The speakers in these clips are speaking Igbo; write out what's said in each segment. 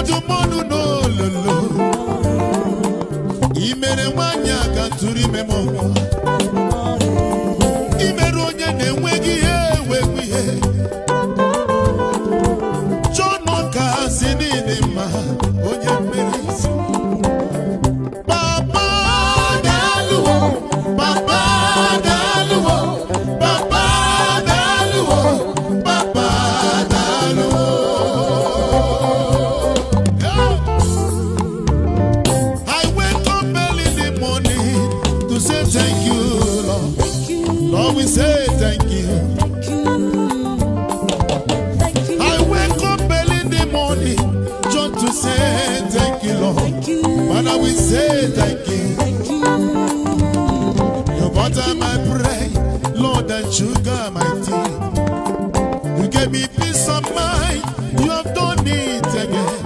monu no lolo. Imere wanya katuri memo. Imere onye ne wegi he. Jono ka sinini ma onye merisi. Papa daluwo. Thank you, Lord. Lord, we say thank you. I wake up early in the morning just to say thank you, Lord. Father, we say thank you. Your butter my bread, Lord, and sugar my tea. You gave me peace of mind. You have done it again.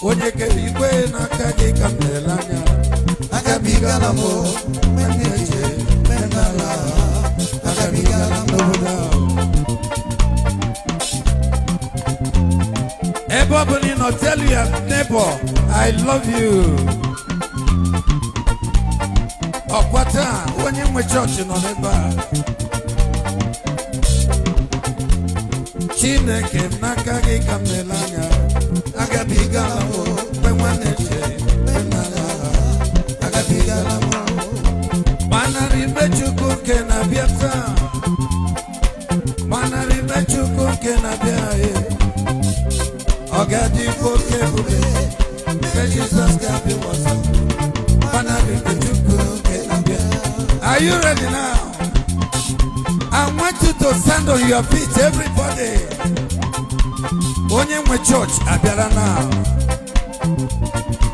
Onye ke igwe na kage kamelanya agabigala mo meneje menala agabigala noda Everybody not tell your neighbor I love you Okwata onye nwe church no neba Chineke na kage kamelanya agabigala mo pewaneche penala agabigala mo manaribe chukuke na biata manaribe chukuke na biae ogadi koke bube Jesus gabi wasa manaribe chukuke na bia. Are you ready now? I want you to stand on your feet, everybody. Onye nwe church abịara now.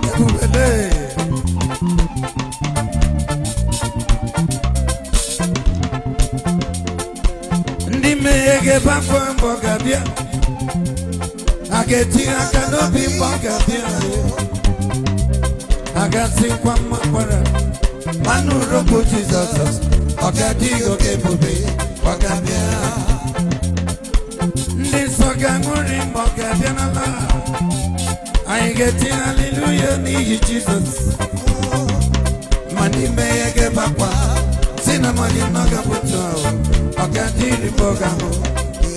Ebubele. Ndị mmehie bakwa mbọ ga-abịa. A ga-eti aka n'obi mbọ ga-abịa. A ga-asịkwa mma kwara. Manu robo Jesus. Ọ ga-adị oke ebube ọ ga-abịa. Ndị nsọ ga-aṅụrị mgbe ọ ga-abịa n'ala. Anyị ga-eti hallelujah n'ihi Jesus. Ma n'ime ya ga-ebakwa si na mmadụ nọ ga-apụta ọ ga-adịrị mgbe ọ ga-ahụ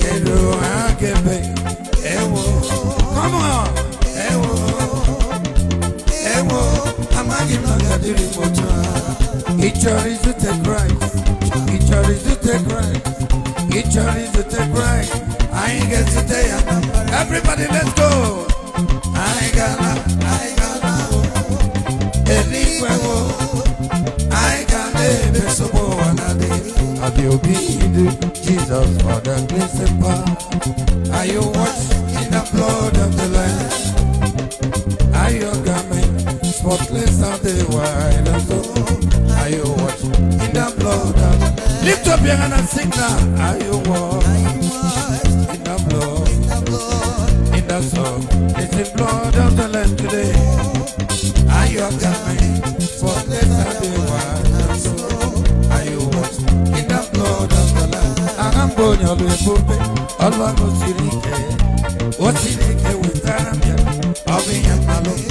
kedu ha ga-ebe ewo come on ewo amaghị m na ọ ga-adịrị mgbe otu ha Each one is to take right. Each one is to take right. Each one is to take right. I ain't get to tell ya. Everybody, let's go. I gotta. I gotta. So I'll be obedient Jesus for the grace and power. Are you washed in the blood of the Lamb? Are you garment spotless of the white and so? Are you watching in the blood of lift up your hand and sing now. Are you watching in the blood, in the song? It's the blood of the Lamb today. Are you coming for this and the white and so? Are you watching in the blood of the Lamb? I'm going to be moving. All I know is what's in it with Taramia? I'll be in my love.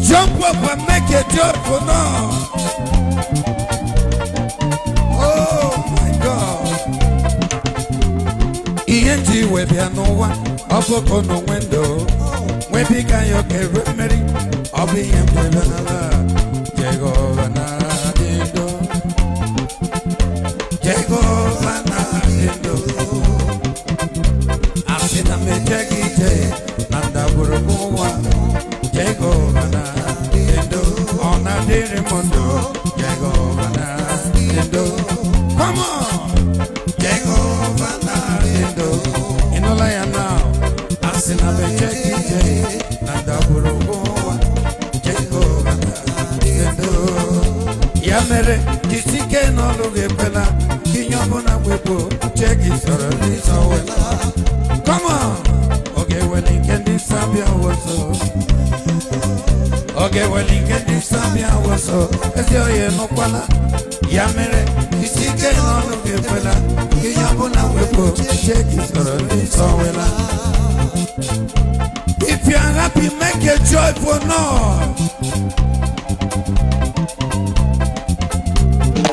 Jump up and make a job for now. Oh my God. ENG we be no one. Up on the window. We be can you get ready? I'll be in the mere jisike n'ọlụ ga-ekwela inye ọbụla wepụ check is already sawela. Come on. Okay, well, you can do something also. Okay, well, you can do something also. As you hear no quala, Yamere, you see, can all of you fella. You yabona wepo, check is already sawela. If you are happy, make a joyful noise.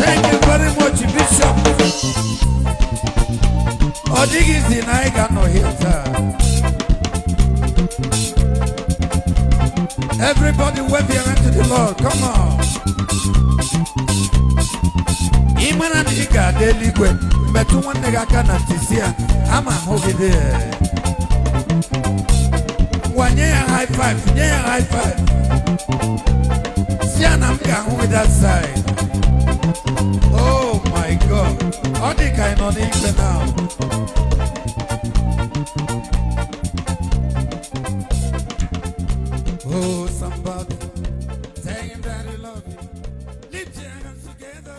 Thank you very much, Bishop. Odigis in I got no hitter. Everybody wave your hand to the Lord. Come on. Imana niga daily kwe. Metu one nega kana tisia. Ama hogi there. Wanye high five. Nye high five. Siana mga with that side. Oh my God. Odika in on England now. Oh, somebody, tell him that he loves you. Lift your hands together.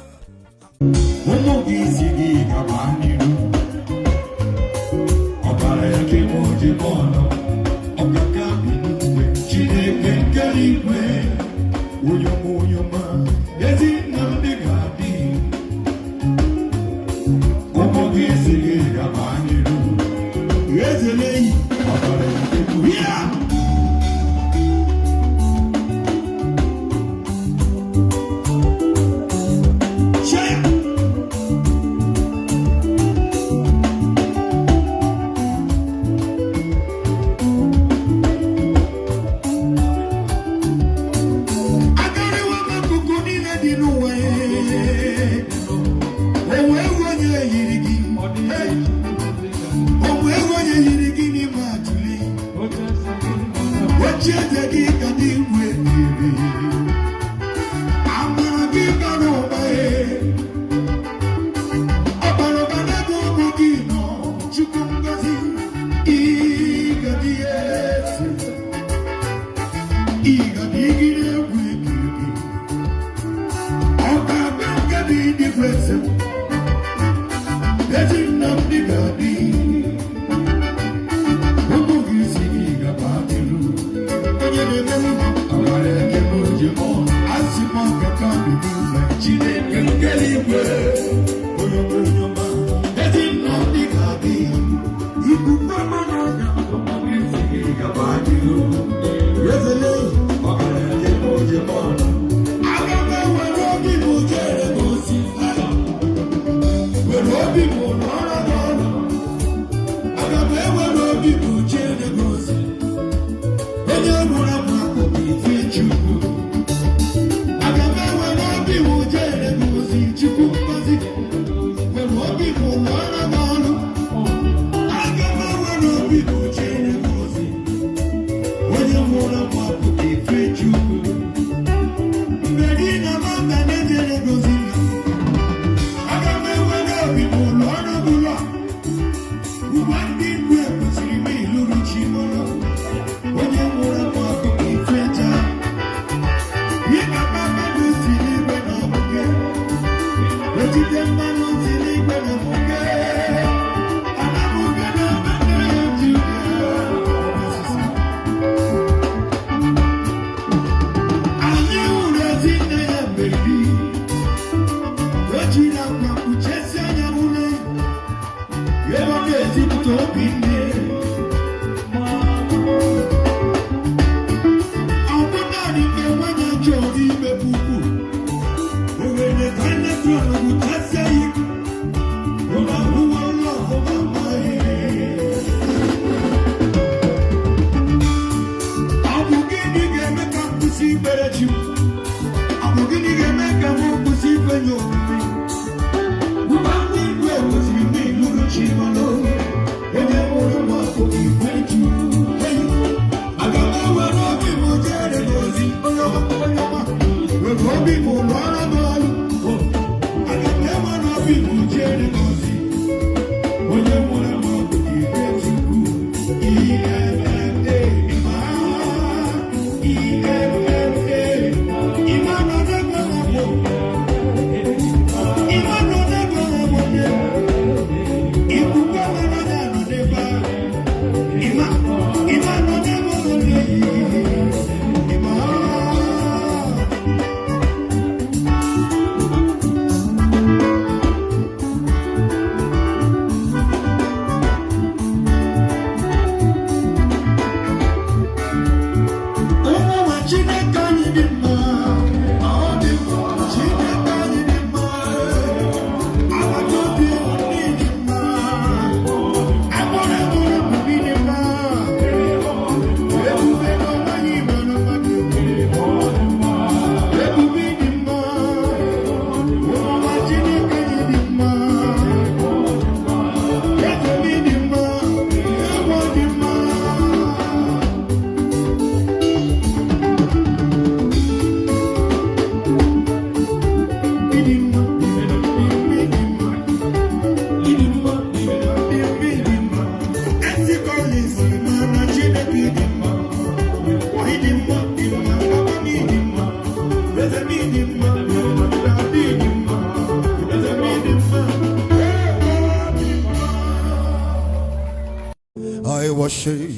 worship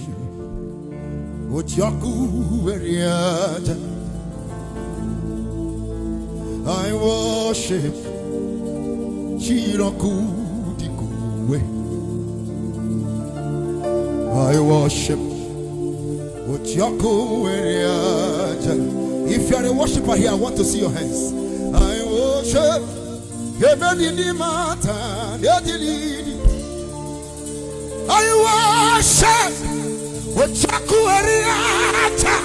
Ujaku Eriata. I worship Chiroku Dikuwe. I worship Ujaku Eriata. If you are a worshiper here, I want to see your hands. I worship I worship Ujaku Eriata.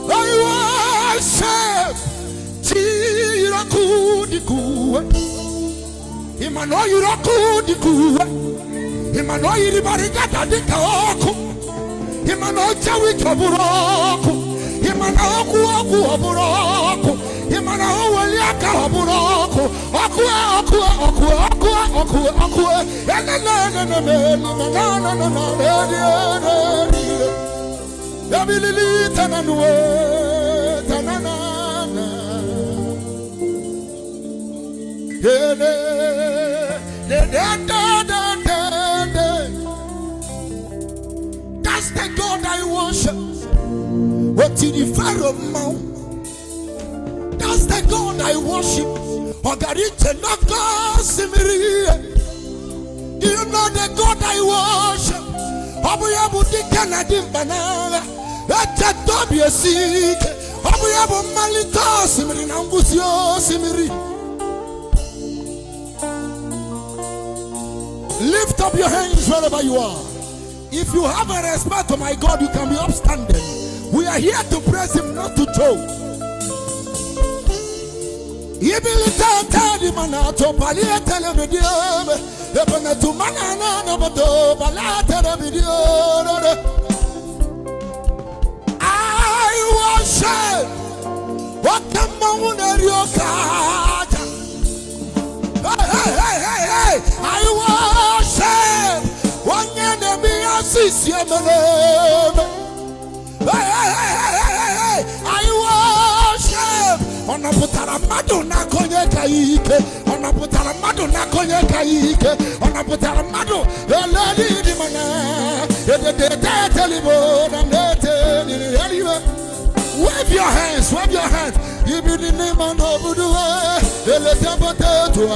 I worship Chiroku Dikuwe. Imano Yiroku Dikuwe. Imano Yiribarigata Dikaoku. Imano Jawi Kaburoko. Imano Oku Oburoko. Imano Waliaka Oburoko. Oku. That's the God I worship. What in the Pharaoh mount? That's the God I worship. Ogarite Naka Simiri. Do you know the God I worship? Abuyabu Dikanadim Banana. Ete Dobia Sik. Abuyabu Malita Simiri Nambusio Simiri. Lift up your hands wherever you are. If you have a respect to my God, you can be upstanding. We are here to praise him, not to joke. I worship I worship one enemy assist you. I worship on a putara maduna konye kaike, on a putara maduna konye kaike, on a putara madu, the lady di mana, the telebo, and the wave your hands, wave your hands. You be the name of the way, the letter potato.